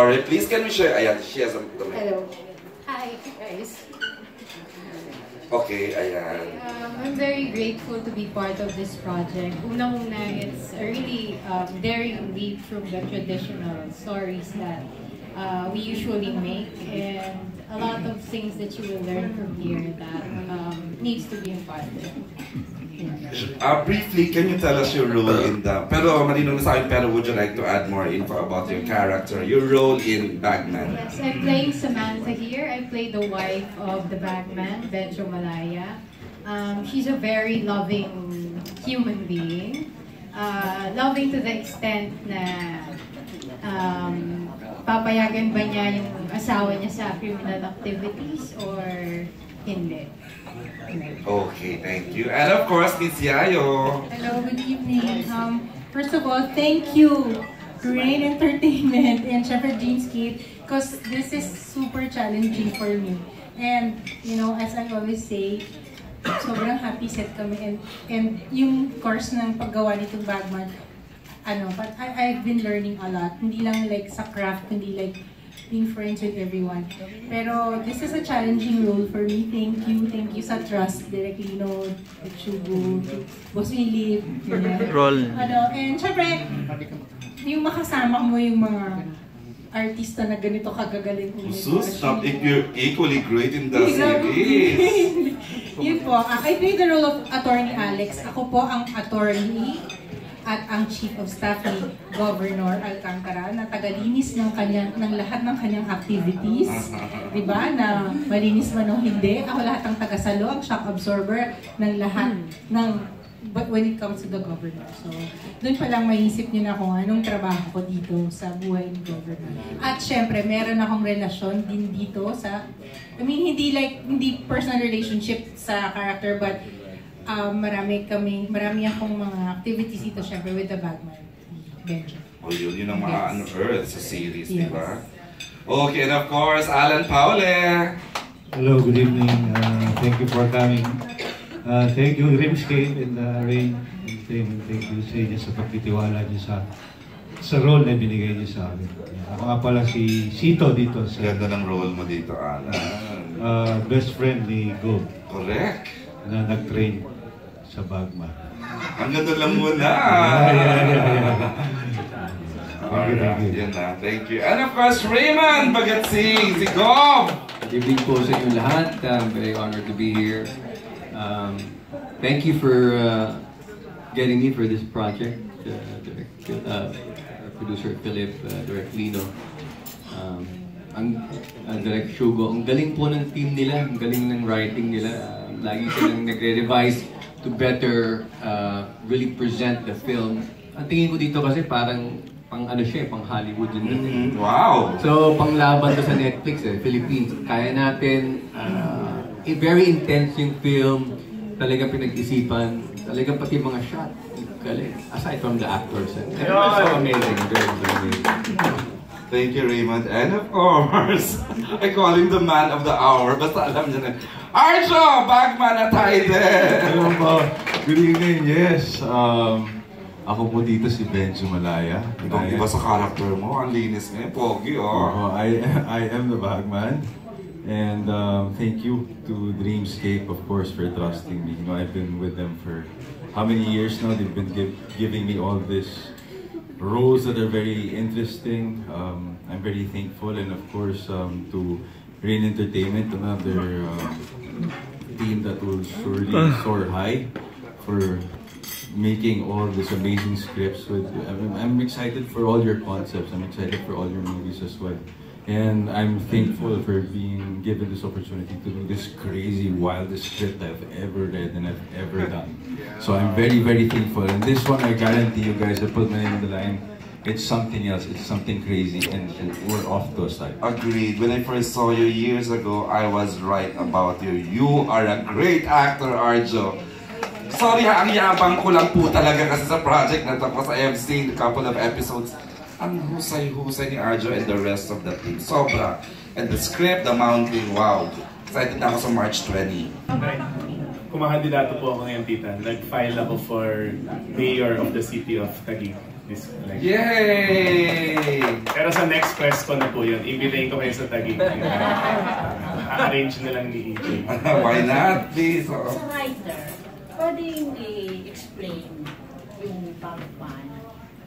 Alright, please can we share? Ayan, she has a... Hello. Hi, guys. Okay, ayan. I'm very grateful to be part of this project. Unang-una, it's a really daring leap from the traditional stories that we usually make, and a lot of things that you will learn from here that needs to be imparted. Briefly, can you tell us your role in the... Pero malinaw na sa akin, pero would you like to add more info about your character, your role in Bagman? Yes, I'm playing Samantha here. I play the wife of the Bagman, Benjo Malaya. She's a very loving human being. Loving to the extent na papayagan ba niya yung asawa niya sa criminal activities or hindi. Okay, thank you. And of course, Miss Yayo. Hello, good evening. First of all, thank you to Rain Entertainment and Shepherd Dreamscape because this is super challenging for me. And, you know, as I always say, sobrang happy set kami. And yung course ng paggawa nitong Bagman, but I've been learning a lot. Hindi lang like sa craft, hindi like being friends with everyone. Pero this is a challenging role for me. Thank you sa trust. Direk Lino, Chugo, Boss Willie, Roll. And syempre, yung makasama mo yung mga artista na ganito kagagaling. Sus, not if you're equally great in the series. Yun po, I play the role of Attorney Alex. Ako po ang attorney at ang Chief of Staff ni Governor Alcantara na tagalinis ng lahat ng kanyang activities. Diba? Na malinis man o hindi. Ako lahat ang tagasalo, ang shock absorber ng lahat but when it comes to the governor. So, doon pa lang maisip niyo na kung anong trabaho ko dito sa buhay ni governor. At syempre, meron akong relasyon din dito sa, hindi personal relationship sa character, but marami akong mga activities dito, syempre, with the Bagman. Benjo. Oh, yun ang mga unearthed sa series, yes. Diba? Okay, and of course, Alan Paule. Hello, good evening. Thank you for coming. Thank you, Dreamscape and Rain Entertainment. Thank you sa inyo sa pagtitiwala niyo sa role na binigay niyo sa amin. Ako nga pala si Sito dito. Ganda ng role mo dito, Alan. Best friend ni Gob. Correct. Na nag-train sa Bagman. Ang ganda lang muna. Alright, yan na. Thank you. And of course, Raymond Bagatsing, si Gob. Good evening po sa inyo lahat. I'm very honored to be here. Thank you for getting me for this project. Our producer Philip, Direct Lino, Direct Shugo. Ang galing po ng team nila, ang galing ng writing nila. Lagi silang nagre-revise to better really present the film. Ang tingin ko dito kasi parang pang Hollywood yun. Wow! So, panglaban to sa Netflix Philippines. Kaya natin, very intense yung film, talagang pinag-isipan, talagang pati mga shot. Galing. Aside from the actors. It was so amazing. Very amazing. Thank you, Raymond. And of course, I call him the man of the hour. Basta alam niya na. Arjo! Bagman na tayo din! Hello po. Good evening. Yes. Ako po dito si Benjo Malaya. Ikaw iba sa character mo. Ang linis ngayon. Pogi, oh. I am the Bagman. And thank you to Dreamscape, of course, for trusting me. You know, I've been with them for how many years now? They've been giving me all these roles that are very interesting. I'm very thankful, and of course to Rain Entertainment, another team that will surely soar high for making all these amazing scripts. I'm excited for all your concepts. I'm excited for all your movies as well. And I'm thankful for being given this opportunity to do this crazy, wildest script I've ever read and I've ever done. So I'm very, very thankful. And this one, I guarantee you guys, I put my name on the line. It's something else. It's something crazy, and we're off to a start. Agreed. When I first saw you years ago, I was right about you. You are a great actor, Arjo. Sorry ha, ang yabang ko lang po talaga kasi sa project na tapos I have seen a couple of episodes. Ang husay-husay ni Arjo and the rest of the team. Sobra. And the script, the mountain, wow. Excited na ako sa March 20. Kumakandidato po ako ngayon, tita. Nag-file ako for mayor of the city of Taguig. this collection. Yay! Pero sa next quest ko na po yun, ibigay ko kayo sa Taguig. A-arrange na lang ni EJ. Why not, please? Oh. Sa writer, pwedeng i-explain yung Bagman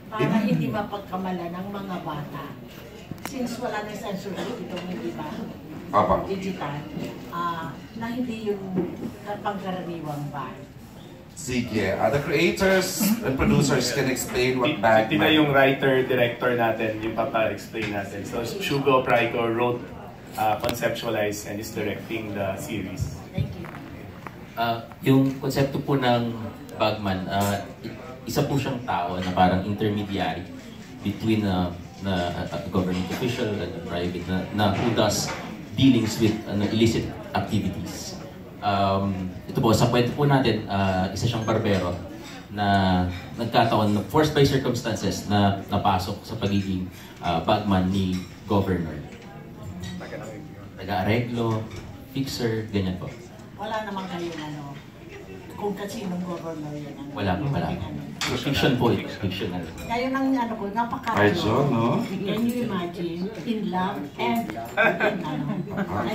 para hindi mapagkamala ng mga bata. Since wala na censorship itong hindi ba? Papa. Digital, na hindi yung pangkaraniwang ba? Sige, the creators and producers can explain what Bagman. Tina yung writer-director natin, yung papa-explain natin. So, Shugo Praiko wrote, conceptualized, and is directing the series. Thank you. Yung konsepto po ng Bagman, isa po siyang tao na parang intermediary between a government official and a private na who does dealings with illicit activities. Ito po, sa kwento po natin, isa siyang barbero na nagkataon, forced by circumstances na napasok sa pagiging bagman ni governor. Taga-areglo, fixer, ganyan po. Wala naman kayo kung kasinong governor yun. Wala. Fiction po ito, fictional. Ngayon ang ko, Arjo, no? Can you imagine, in love and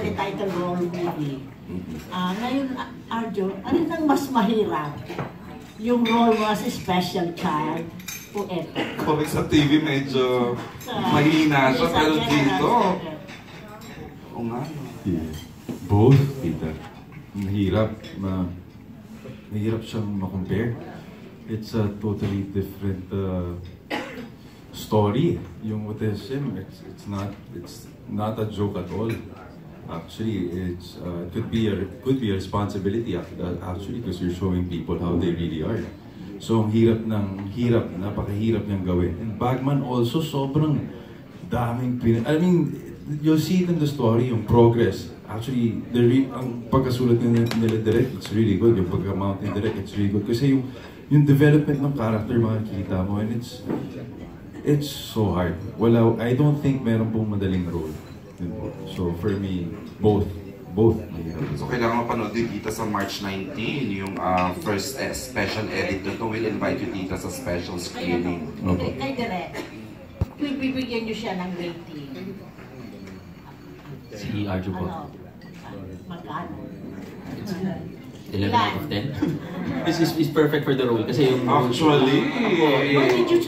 the title role movie. Ngayon, Arjo, ano nang mas mahirap? Yung role mo as a special child o eto? Comic sa TV medyo mahina siya, pero dito. Oo nga. Yeah. Both, Peter. Mahirap siyang ma-compare. It's a totally different story. Yung with him, it's not a joke at all. Actually, it could be a responsibility actually because you're showing people how they really are. So napakahirap niyang gawin. And Bagman also sobrang daming I mean, you'll see it in the story, yung progress. Actually, ang pagkasulat nila direct, it's really good. Yung pagka-mount ni direct, it's really good. Kasi yung development ng character makikita mo, and it's so hard. I don't think meron pong madaling role. So for me, both. So kailangan mapanood din kita sa March 19, yung first special edit doon. We'll invite you dito sa special screening. Kay Direk, bibigyan niyo siya ng rating. Si Arjo po. Magkano? 11 out of 10. Is perfect for the role kasi yung actually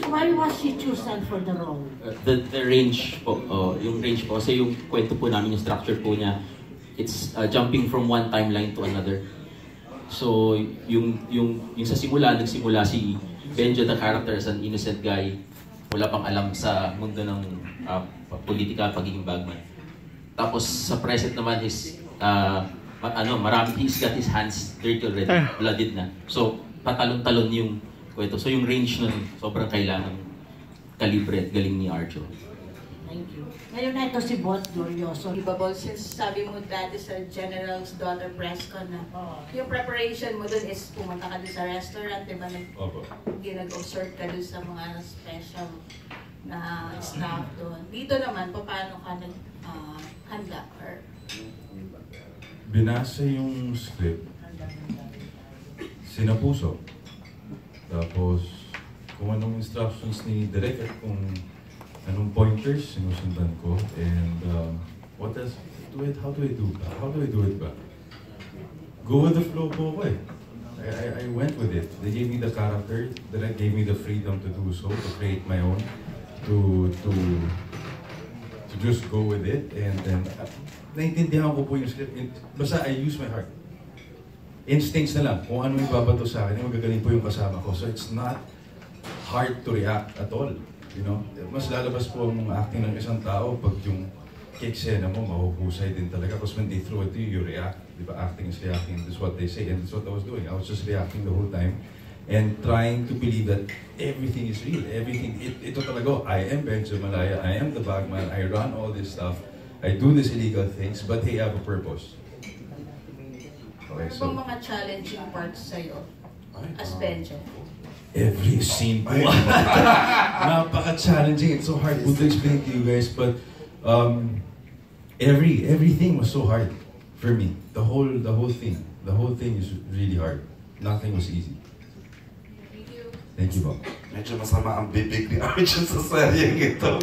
why was she chosen for the role? The range po, yung range po kasi yung kwento po namin, yung structure po niya, it's jumping from one timeline to another. So yung sa nagsimula si Benjo, the character, as an innocent guy, wala pang alam sa mundo ng politika, pagiging bagman. Tapos sa present naman is he's got his hands dirty already, blooded na. So, patalon-talon yung kwento. So, yung range nun, sobrang kailangan kalibre at galing ni Arjo. Thank you. Ngayon na ito si Bot Glorioso. Unbelievable, since sabi mo that is a general's daughter press con na. Yung preparation mo dun is pumunta ka dun sa restaurant, di ba? Nag-observe ka dun sa mga special na staff doon. Dito naman, paano ka handa? Binasa yung script, sinapuso. Tapos, kung anong instructions ni Direk at kung anong pointers sinusundan ko. And what else? How do I do it ba? Go with the flow po ko eh. I went with it. They gave me the character, Direk gave me the freedom to do so, to create my own, to just go with it. And then, naintindihan ko po yung script. Basta I use my heart. Instincts na lang. Kung ano yung babato sa akin, magagaling po yung kasama ko. So it's not hard to react at all. You know? Mas lalabas po ang acting ng isang tao pag yung eksena mo, mahuhusay din talaga. Because when they throw it to you, you react. Diba? Acting is reacting. That's what they say. And that's what I was doing. I was just reacting the whole time. And trying to believe that everything is real. Everything. Ito talaga. I am Benjo Malaya. I am the bagman. I run all this stuff. I do these illegal things, but they have a purpose. Okay, so, ano mga challenging parts sa'yo as Benjo? Every scene po. Napaka-challenging. It's so hard to explain to you guys, but everything was so hard for me. The whole thing is really hard. Nothing was easy. Thank you, Bob. Medyo masama ang bibig ni Arjun sa seryeng ito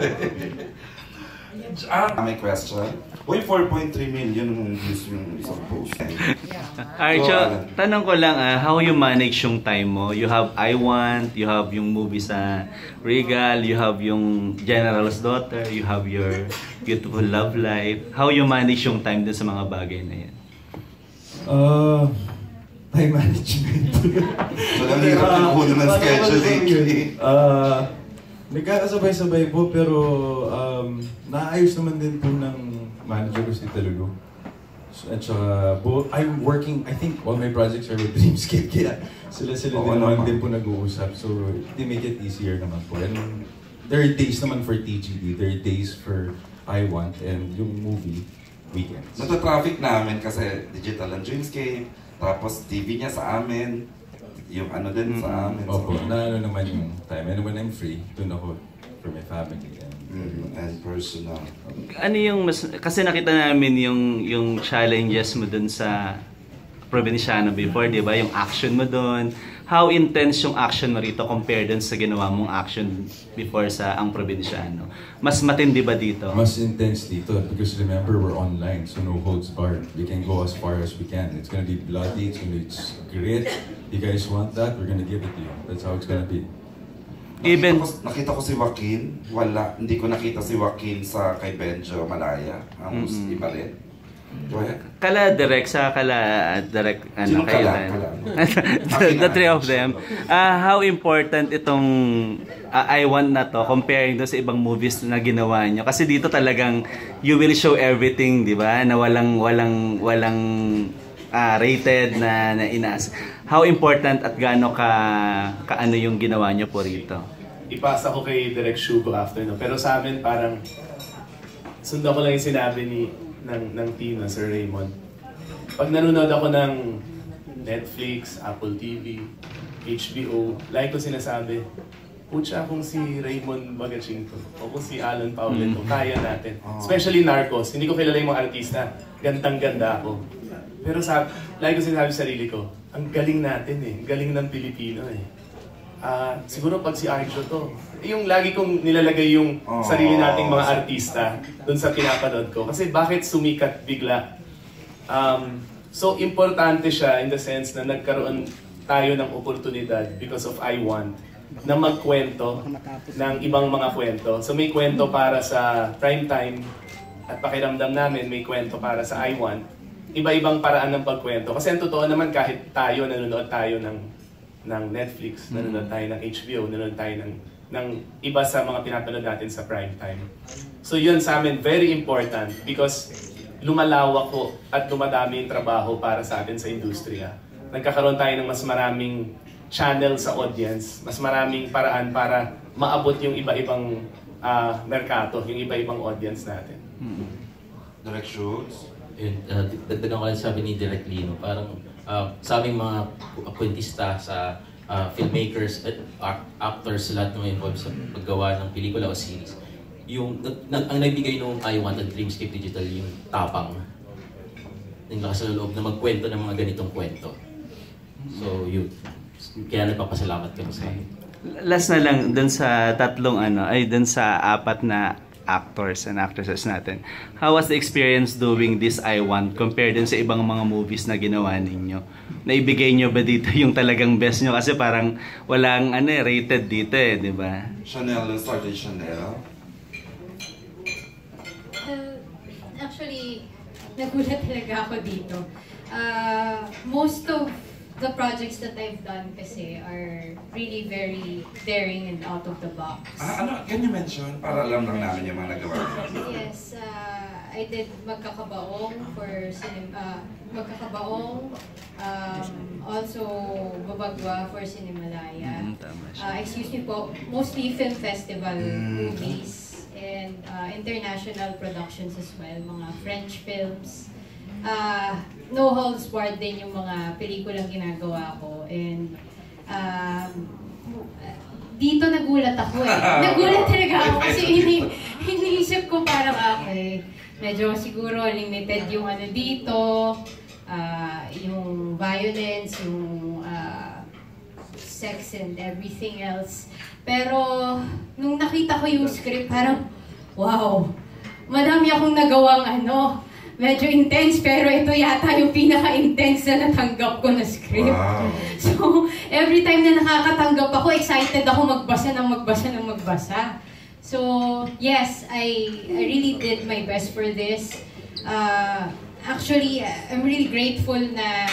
may question? Uy, 4.3 million views yung isang post. Arjo, tanong ko lang, how you manage yung time mo? You have I Want, you have yung movie sa Regal, you have yung General's Daughter, you have your Beautiful Love Life. How you manage yung time dun sa mga bagay na yan? Time management. Walang hirap yung puno ng schedule lately. Nagkakasabay-sabay po, pero naayos naman din po ng manager ko si Talulo. At saka, I'm working, I think all my projects are with Dreamscape, kaya sila din naman din po nag-uusap. So, they make it easier naman po. And there are days naman for TGD, there are days for I Want, and yung movie, weekends. Nata-traffic namin kasi digital ang Dreamscape, tapos TV niya sa amin, yung ano din sa amin. Opo, na ano naman yung time. And when I'm free, dun ako for my family and personal. Ano yung mas, kasi nakita namin yung challenges mo dun sa Provinciano before, di ba? Yung action mo dun. How intense yung action mo rito compared dun sa ginawa mong action before sa ang Provinciano? Mas matindi ba dito? Mas intense dito because remember, we're online, so no holds barred. We can go as far as we can. It's gonna be bloody, it's gonna be grit. You guys want that? We're gonna give it to you. That's how it's gonna be. Even nakita ko si Joaquin, hindi ko nakita si Joaquin sa kay Benjo Malaya. Ang iba rin. Go ahead. Kala direct ano kayo the three of them. How important itong I Want na to comparing do sa ibang movies na ginawa nyo? Kasi dito talagang you will show everything, di ba? Na walang rated na inas. How important at gaano ka ano yung ginawa nyo po rito? Ipasa ko kay Direk Shugo after, no? Pero sa amin parang sundan ko lang yung sinabi ng team na Sir Raymond. Pag nanonood ako ng Netflix, Apple TV, HBO, like ko sinasabi, putya kung si Raymond Bagaching to, o kung si Alan Paulet to, kaya natin. Especially Narcos, hindi ko kilala yung mga artista, gandang-ganda ako. Pero like ko sinasabi sa sarili ko, ang galing natin eh, galing ng Pilipino eh. Siguro pag si Arjo to, yung lagi kong nilalagay yung sarili nating mga artista dun sa pinapanood ko. Kasi bakit sumikat bigla? So importante siya in the sense na nagkaroon tayo ng oportunidad because of I Want na magkwento ng ibang mga kwento. So may kwento para sa primetime at pakiramdam namin may kwento para sa I Want. Iba-ibang paraan ng pagkwento. Kasi ang totoo naman kahit tayo, nanonood tayo ng Netflix, nanonood tayo ng HBO, nanonood tayo ng iba sa mga pinapanood natin sa primetime. So yun sa amin, very important because lumalawak ko at dumadami yung trabaho para sa atin sa industriya. Nagkakaroon tayo ng mas maraming channel sa audience, mas maraming paraan para maabot yung iba-ibang merkato, yung iba-ibang audience natin. Direct Shoots? Dagdagan ko lang sabi ni Direk Lino, parang sa aming mga kwentista, sa filmmakers at actors, lahat ng involved sa paggawa ng pelikula o series, ang nagbigay nung I Want at Dreamscape Digital yung tapang ng lakas sa loob na magkwento ng mga ganitong kwento. So yun, kaya nagpapasalamat kami sa inyo. Last na lang dun sa dun sa apat na actors and actresses natin. How was the experience doing this I Want compared din sa ibang mga movies na ginawa ninyo? Naibigay nyo ba dito yung talagang best nyo? Kasi parang walang rated dito di ba? Chanel, let's start with Chanel. Actually, nagulat talaga ako dito. Most of the projects that I've done kasi are really very daring and out of the box. Can you mention? Para alam lang namin yung mga nagawa. Yes, I did Magkakabaong for Magkakabaong, also Babagwa for Cinemalaya. Excuse me po, mostly film festival movies and international productions as well, mga French films. No holds barred din yung mga pelikulang ginagawa ko, and dito nagulat ako nagulat talaga ako kasi iniisip ko parang medyo siguro limited yung dito, yung violence, yung sex and everything else. Pero nung nakita ko yung script, parang, wow, madami akong nagawang medyo intense, pero ito yata yung pinaka-intense na natanggap ko na script. Wow. So, every time na nakakatanggap ako, excited ako magbasa. So, yes, I really did my best for this. Actually, I'm really grateful na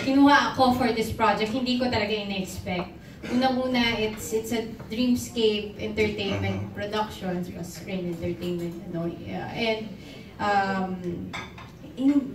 kinuha ako for this project. Hindi ko talaga in-expect. Unang-una, it's a Dreamscape Entertainment Productions, plus Rain Entertainment,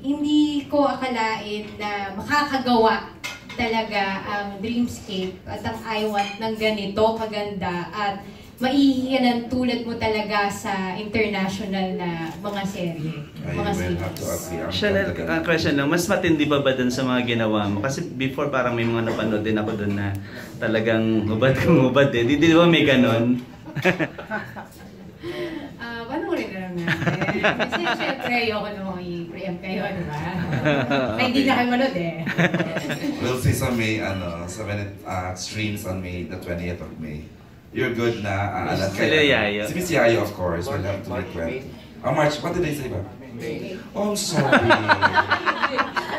hindi ko akalain na makakagawa talaga ang Dreamscape at ang I Want ng ganito kaganda at maihihilan tulad mo talaga sa international na mga serye, mga series. Chanel, question lang, mas matindi ba dun sa mga ginawa mo? Kasi before parang may mga napanood din ako dun na talagang hubad kung hubad eh. Di ba may ganon? Panoorin na lang natin. Kasi syempre ayoko nung i-preempt kayo, di ba? Ay, hindi na kayo manood eh. We'll see sa May, when it streams on May, the 20th of May. You're good na alam kayo. Yayo. Si Miss Yayo, of course. We'll have to request. March, what did I say ba? Oh, I'm sorry.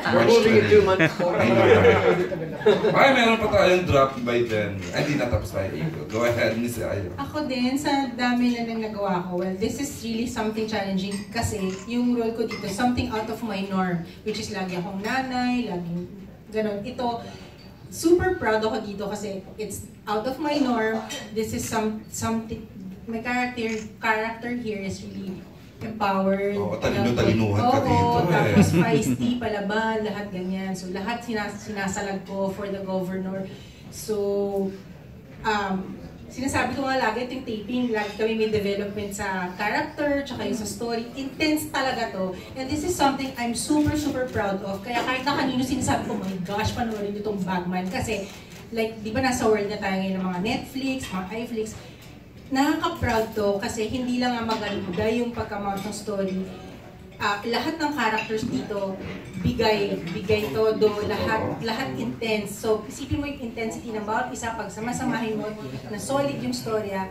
March 20. Ay, meron pa tayong drop by then. Ay, di natapos tayo. Go ahead, Miss Yayo. Ako din, sa dami na nagawa ko, well, this is really something challenging kasi yung role ko dito, something out of my norm, which is lagi akong nanay, laging ganon. Ito, super proud ako dito kasi it's out of my norm. This is something, my character here is really empowered. Oo, talino-talinuhan ka dito eh. Tapos feisty, palaban, lahat ganyan. So lahat sinasalag ko for the governor. So, sinasabi ko nga lagi, ito yung taping, lagi kami may development sa character, tsaka yung sa story. Intense talaga to. And this is something I'm super, super proud of. Kaya kahit na kanino sinasabi ko, my gosh, panoorin niyo itong Bagman. Kasi, like, di ba nasa world na tayo ngayon ng mga Netflix, mga iFlix, nakaka-proud to kasi hindi lang nga maganda yung pagkamount ng story. Lahat ng characters dito, bigay todo, lahat intense. So, isipin mo yung intensity ng bawat isa, pag samasamahin mo na solid yung storya.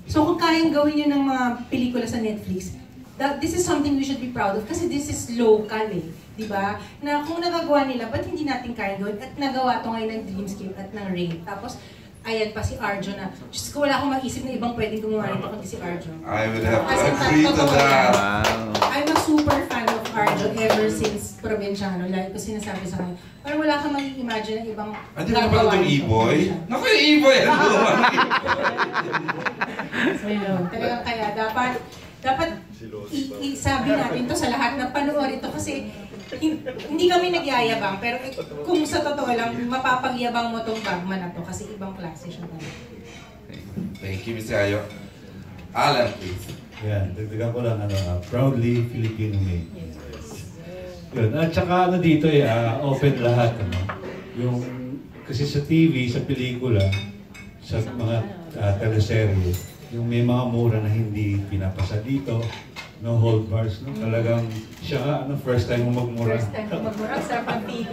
So, kung kayang gawin yun ng mga pelikula sa Netflix, this is something we should be proud of kasi this is local eh. Diba? Na kung nagagawa nila, ba't hindi natin kayang gawin? At nagawa to ngayon ng Dreamscape at ng Rain. Tapos, ayan pa si Arjo na, Diyos ko, wala akong maisip na ibang pwedeng gumawa nito kundi si Arjo. I would have to agree to that. Wow. I'm a super fan of Arjo ever since Provinciano. Lagi ko sinasabi sa kanya, parang wala kang mag-imagine na ibang Hindi mo napanood yung E-Boy? Naku, yung E-Boy! So yun, talagang kaya dapat isabi natin to sa lahat na panoorin ito kasi hindi kami nagyayabang, pero kung sa totoo lang, mapapagyabang mo tong Bagman na to kasi ibang klase siya talaga. Thank you, Miss Yayo. Alan, please. Yan, dagdagan ko lang, proudly Filipino made. Yun, at saka dito open lahat, Yung, kasi sa TV, sa pelikula, sa mga teleserye, yung may mga mura na hindi pinapasa dito, no hold bars, no? Talagang siya nga, first time mo magmura. First time mo magmura, sarap ang TV.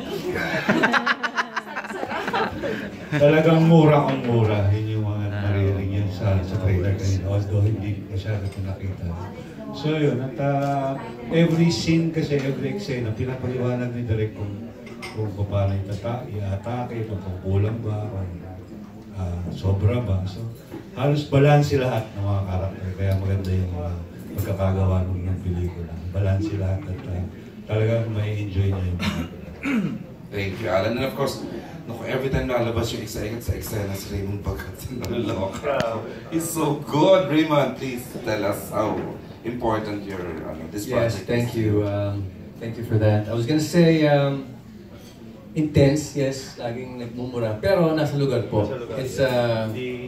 Talagang mura ang mura. Yun yung mga naririnig yun sa trailer kanina. Although hindi masyado pinakita. So yun, at every scene kasi, every eksena, pinapaliwanag ni Direk kung paano i-atake, kung kulang ba, kung sobra ba. So halos balance lahat ng mga karakter. Kaya maganda yung pagkakagawa ng pelikula. Balance lahat at talagang may enjoy niya yung pelikula. Thank you, Alan. And of course, every time nalabas yung isa-ikat sa eksena si Raymond Bagat, nalaloka. He's so good. Raymond, please tell us how important your this project is. Yes, thank you. Thank you for that. I was gonna say, intense, yes, laging nagmumura. Pero nasa lugar po. It's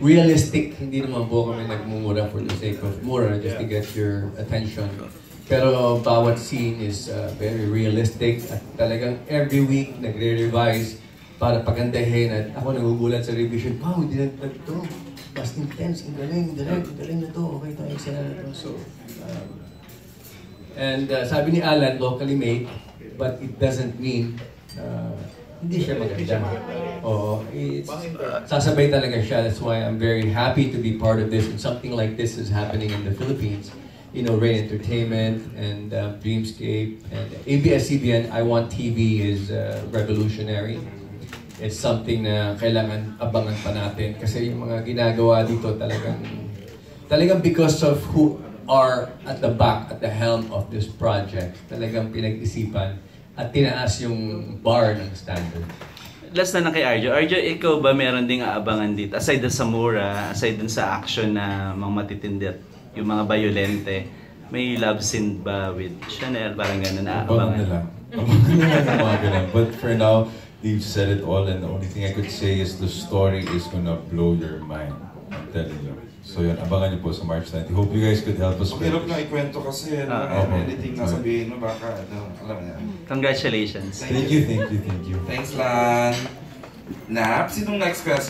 realistic. Hindi naman po kami nagmumura for the sake of mura, just to get your attention. Pero bawat scene is very realistic at talagang every week nagre-revise para pagandahin at ako nagugulat sa revision, wow, dinagdag to. Mas intense, ang galing na to. Okay tayo sa na to. So, sabi ni Alan, locally made, but it doesn't mean hindi siya maganda. Oo, sasabay talaga siya. That's why I'm very happy to be part of this, and something like this is happening in the Philippines. You know, Ray Entertainment and Dreamscape and ABS-CBN I Want TV is revolutionary. It's something na kailangan abangan pa natin kasi yung mga ginagawa dito talagang because of who are at the back, at the helm of this project, talagang pinag-isipan at tinaas yung bar ng standard. Last na kay Arjo. Arjo, ikaw ba meron ding aabangan dito? Aside dun sa mura, aside dun sa action na mga matitindi at yung mga violente, may love scene ba with Chanel? Parang gano'n na aabangan? Abangan na lang. But for now, they've said it all, and the only thing I could say is the story is gonna blow your mind. I'm telling you. So yun, abangan niyo po sa March 20. Hope you guys could help us. Ang hirap na ikwento kasi, anything na sabihin mo, baka, alam niya. Congratulations. Thank you. Thanks, Lan. Nap, sinong next question?